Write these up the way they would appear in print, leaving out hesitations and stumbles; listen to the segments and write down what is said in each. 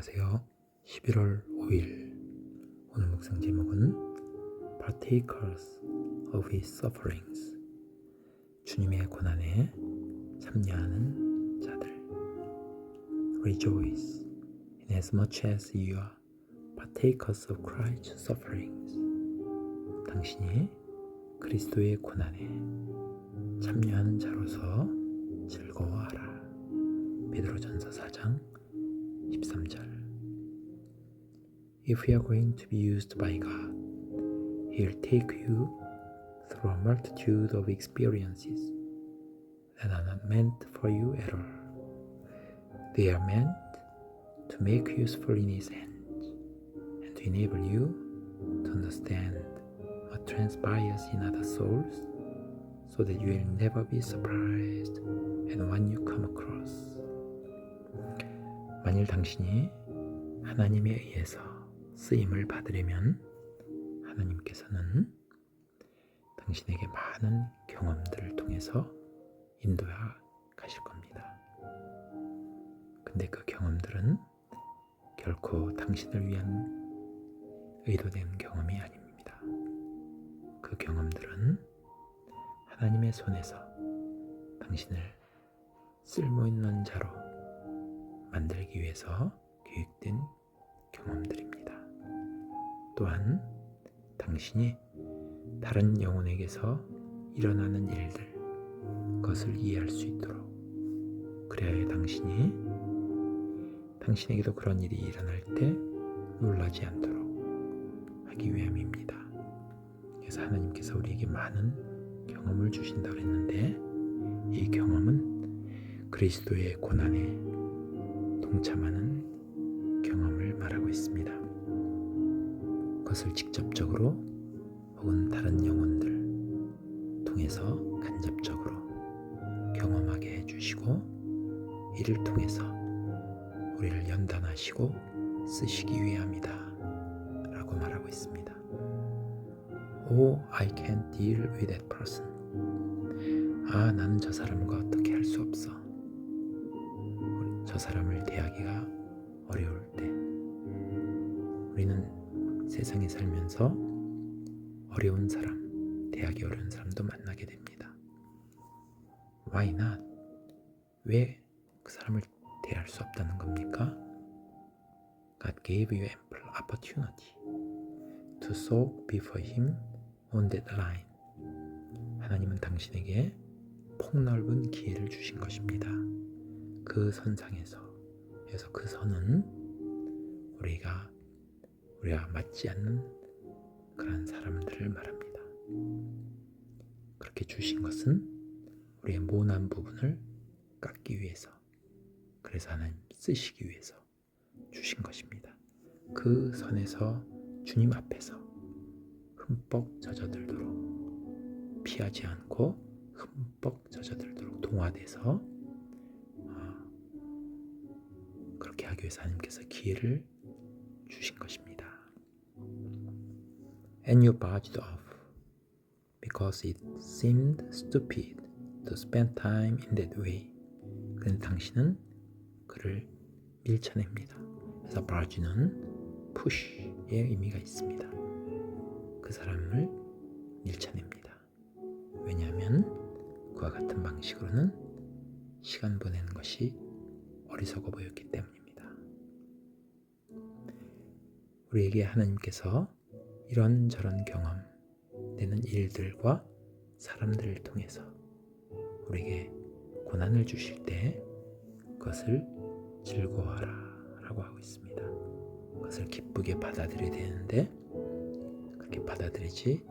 안녕하세요. 11월 5일 오늘 묵상 제목은 Partakers of His Sufferings, 주님의 고난에 참여하는 자들. Rejoice in as much as you are partakers of Christ's sufferings. 당신이 그리스도의 고난에 참여하는 자로서 즐거워하라. 베드로전서 4장 13절. If you are going to be used by God, He'll take you through a multitude of experiences that are not meant for you at all. They are meant to make you useful in His hands and to enable you to understand what transpires in other souls so that you will never be surprised at what you come across. 만일 당신이 하나님에 의해서 쓰임을 받으려면 하나님께서는 당신에게 많은 경험들을 통해서 인도해 가실 겁니다. 근데 그 경험들은 결코 당신을 위한 의도된 경험이 아닙니다. 그 경험들은 하나님의 손에서 당신을 쓸모있는 자로 만들기 위해서 계획된 경험들입니다. 또한 당신이 다른 영혼에게서 일어나는 일들, 그것을 이해할 수 있도록, 그래야 당신에게도 그런 일이 일어날 때 놀라지 않도록 하기 위함입니다. 그래서 하나님께서 우리에게 많은 경험을 주신다고 했는데, 이 경험은 그리스도의 고난에 동참하는 경험을 말하고 있습니다. 그것을 직접적으로 혹은 다른 영혼들 통해서 간접적으로 경험하게 해주시고, 이를 통해서 우리를 연단하시고 쓰시기 위함이다 라고 말하고 있습니다. Oh, I can't deal with that person. 나는 저 사람과 어떻게 할 수 없어. 저 사람을 대하기가 어려울 때 우리는 세상에 살면서 어려운 사람, 대하기 어려운 사람도 만나게 됩니다. Why not? 왜 그 사람을 대할 수 없다는 겁니까? God gave you ample opportunity to soak before Him on that line. 하나님은 당신에게 폭넓은 기회를 주신 것입니다. 그 선상에서. 그래서 그 선은 우리가 맞지 않는 그런 사람들을 말합니다. 그렇게 주신 것은 우리의 모난 부분을 깎기 위해서, 그래서 하나님 쓰시기 위해서 주신 것입니다. 그 선에서 주님 앞에서 흠뻑 젖어들도록, 피하지 않고 흠뻑 젖어들도록 동화돼서 그렇게 하기 위해서 하나님께서 기회를 주신 것입니다. And you barged off because it seemed stupid to spend time in that way. 그런데 당신은 그를 밀쳐냅니다. 그래서 barge는 push의 의미가 있습니다. 그 사람을 밀쳐냅니다. 왜냐하면 그와 같은 방식으로는 시간 보내는 것이 어리석어 보였기 때문입니다. 우리에게 하나님께서 이런저런 경험되는 일들과 사람들을 통해서 우리에게 고난을 주실 때 그것을 즐거워하라 라고 하고 있습니다. 그것을 기쁘게 받아들여야 되는데 그렇게 받아들이지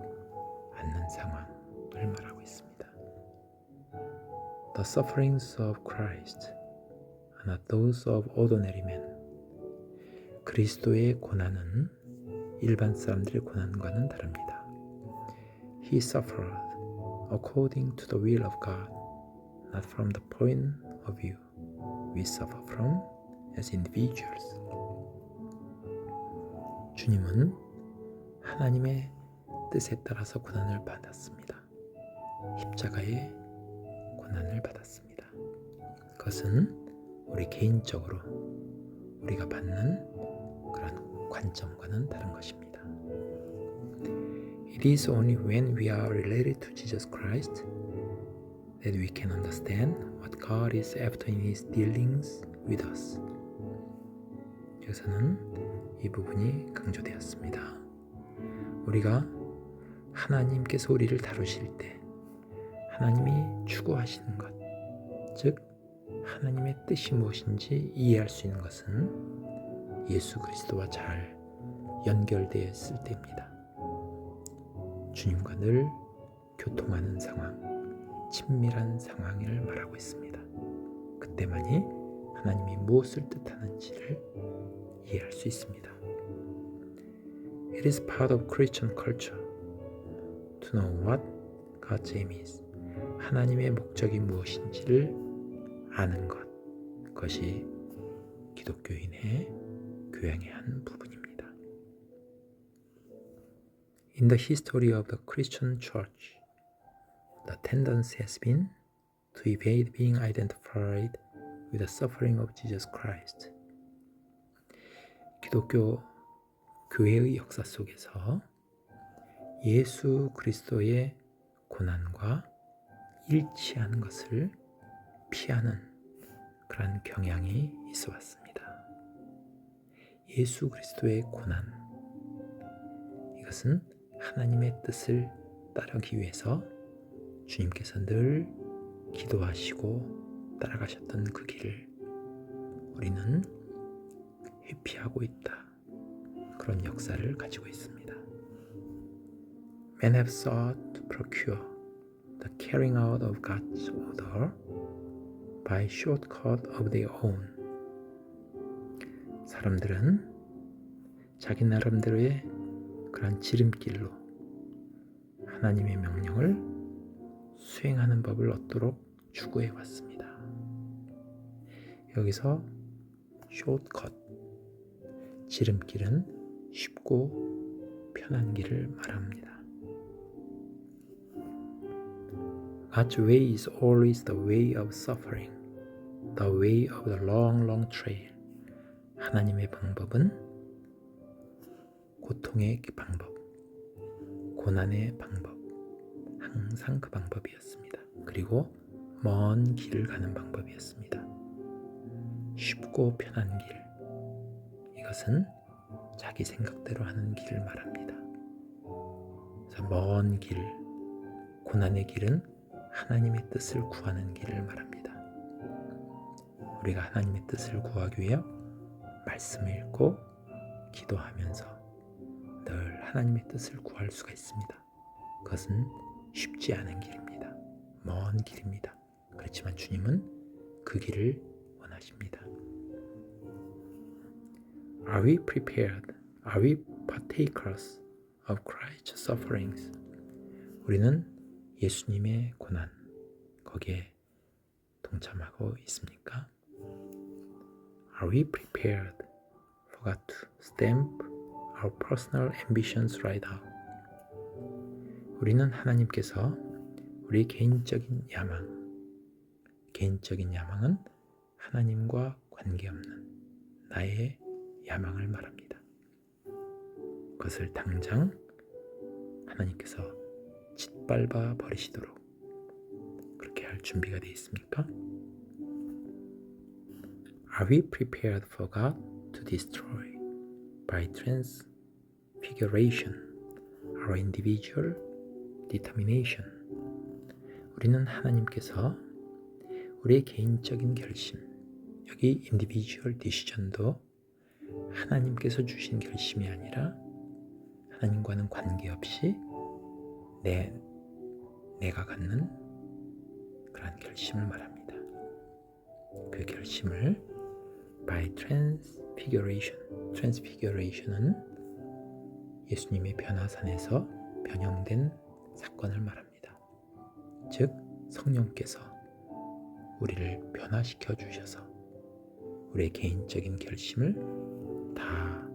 않는 상황을 말하고 있습니다. The sufferings of Christ are not those of ordinary men. 그리스도의 고난은 일반 사람들의 고난과는 다릅니다. He suffered according to the will of God, not from the point of view we suffer from as individuals. 주님은 하나님의 뜻에 따라서 고난을 받았습니다. 십자가의 고난을 받았습니다. 그것은 우리 개인적으로 우리가 받는 그런 관점과는 다른 것입니다. It is only when we are related to Jesus Christ that we can understand what God is after in His dealings with us. 여기서는 이 부분이 강조되었습니다. 우리가 하나님께서 우리를 다루실 때 하나님이 추구하시는 것, 즉 하나님의 뜻이 무엇인지 이해할 수 있는 것은 예수 그리스도와 잘 연결되어 있을 때입니다. 주님과 늘 교통하는 상황, 친밀한 상황을 말하고 있습니다. 그때만이 하나님이 무엇을 뜻하는지를 이해할 수 있습니다. It is part of Christian culture to know what God's aim is. 하나님의 목적이 무엇인지를 아는 것, 그것이 기독교인의 교양의 한 부분입니다. In the history of the Christian Church, the tendency has been to evade being identified with the suffering of Jesus Christ. 기독교 교회의 역사 속에서 예수 그리스도의 고난과 일치하는 것을 피하는 그런 경향이 있어 왔습니다. 예수 그리스도의 고난, 이것은 하나님의 뜻을 따르기 위해서 주님께서 늘 기도하시고 따라가셨던 그 길을 우리는 회피하고 있다. 그런 역사를 가지고 있습니다. Men have sought to procure the carrying out of God's order by shortcut of their own. 사람들은 자기 나름대로의 그런 지름길로 하나님의 명령을 수행하는 법을 얻도록 추구해 왔습니다. 여기서 shortcut, 지름길은 쉽고 편한 길을 말합니다. God's way is always the way of suffering, the way of the long trail. 하나님의 방법은 고통의 방법, 고난의 방법, 항상 그 방법이었습니다. 그리고 먼 길을 가는 방법이었습니다. 쉽고 편한 길, 이것은 자기 생각대로 하는 길을 말합니다. 그래서 먼 길, 고난의 길은 하나님의 뜻을 구하는 길을 말합니다. 우리가 하나님의 뜻을 구하기 위해 말씀을 읽고 기도하면서 늘 하나님의 뜻을 구할 수가 있습니다. 그것은 쉽지 않은 길입니다. 먼 길입니다. 그렇지만 주님은 그 길을 원하십니다. Are we prepared? Are we partakers of Christ's sufferings? 우리는 예수님의 고난, 거기에 동참하고 있습니까? Are we prepared for God to stamp our personal ambitions right out? 우리는 하나님께서 우리 개인적인 야망은 하나님과 관계없는 나의 야망을 말합니다. 그것을 당장 하나님께서 짓밟아 버리시도록 그렇게 할 준비가 되어 있습니까? Are we prepared for God to destroy by transfiguration our individual determination? 우리는 하나님께서 우리의 개인적인 결심, 여기 individual decision도 하나님께서 주신 결심이 아니라 하나님과는 관계없이 내가 갖는 그런 결심을 말합니다. 그 결심을 by transfiguration은 예수님의 변화산에서 변형된 사건을 말합니다. 즉 성령께서 우리를 변화시켜 주셔서 우리의 개인적인 결심을 다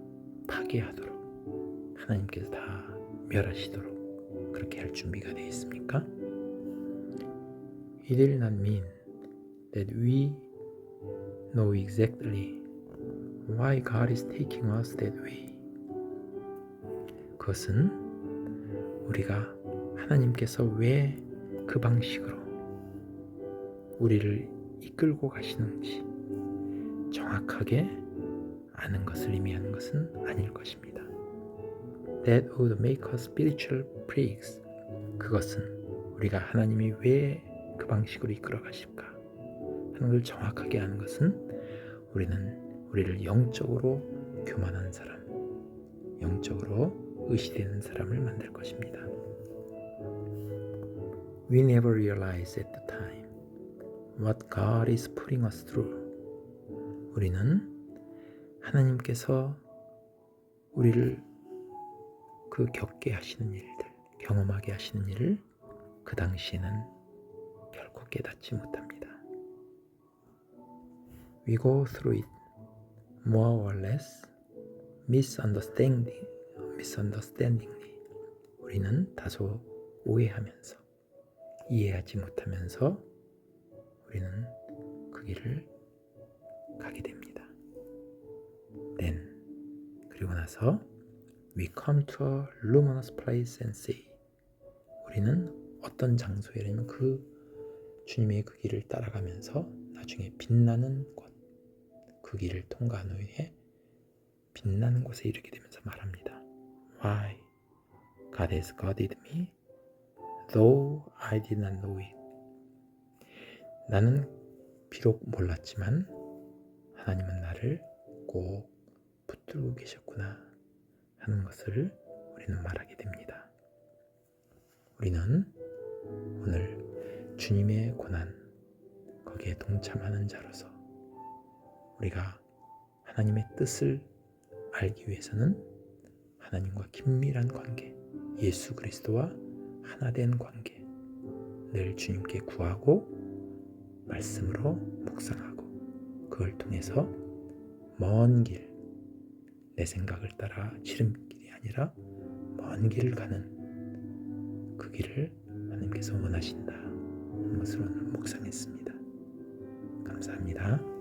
파괴하도록 하나님께서 다 멸하시도록 그렇게 할 준비가 되어 있습니까? It will not mean that we know exactly why God is taking us that way. 그것은 우리가 하나님께서 왜 그 방식으로 우리를 이끌고 가시는지 정확하게 아는 것을 의미하는 것은 아닐 것입니다. That would make us spiritual freaks. 그것은 우리가 하나님이 왜 그 방식으로 이끌어 가실까 하는 걸 정확하게 아는 것은 우리를 영적으로 교만한 사람, 영적으로 의시되는 사람을 만들 것입니다. We never realize at the time what God is putting us through. 우리는 하나님께서 우리를 그 겪게 하시는 일들, 경험하게 하시는 일을 그 당시에는 결코 깨닫지 못합니다. We go through it more or less misunderstandingly. 우리는 다소 오해하면서 이해하지 못하면서 우리는 그 길을 가게 됩니다. Then 그리고 나서 we come to a luminous place and say. 우리는 어떤 장소에는 그 주님의 그 길을 따라가면서 나중에 빛나는 곳, 그 길을 통과한 후에 빛나는 곳에 이르게 되면서 말합니다. Why? God has guided me, though I did not know it. 나는 비록 몰랐지만 하나님은 나를 꼭 붙들고 계셨구나 하는 것을 우리는 말하게 됩니다. 우리는 오늘 주님의 고난, 거기에 동참하는 자로서 우리가 하나님의 뜻을 알기 위해서는 하나님과 긴밀한 관계, 예수 그리스도와 하나된 관계, 늘 주님께 구하고 말씀으로 묵상하고 그걸 통해서 먼 길, 내 생각을 따라 지름길이 아니라 먼 길을 가는 그 길을 하나님께서 원하신다. 하는 것으로 묵상했습니다. 감사합니다.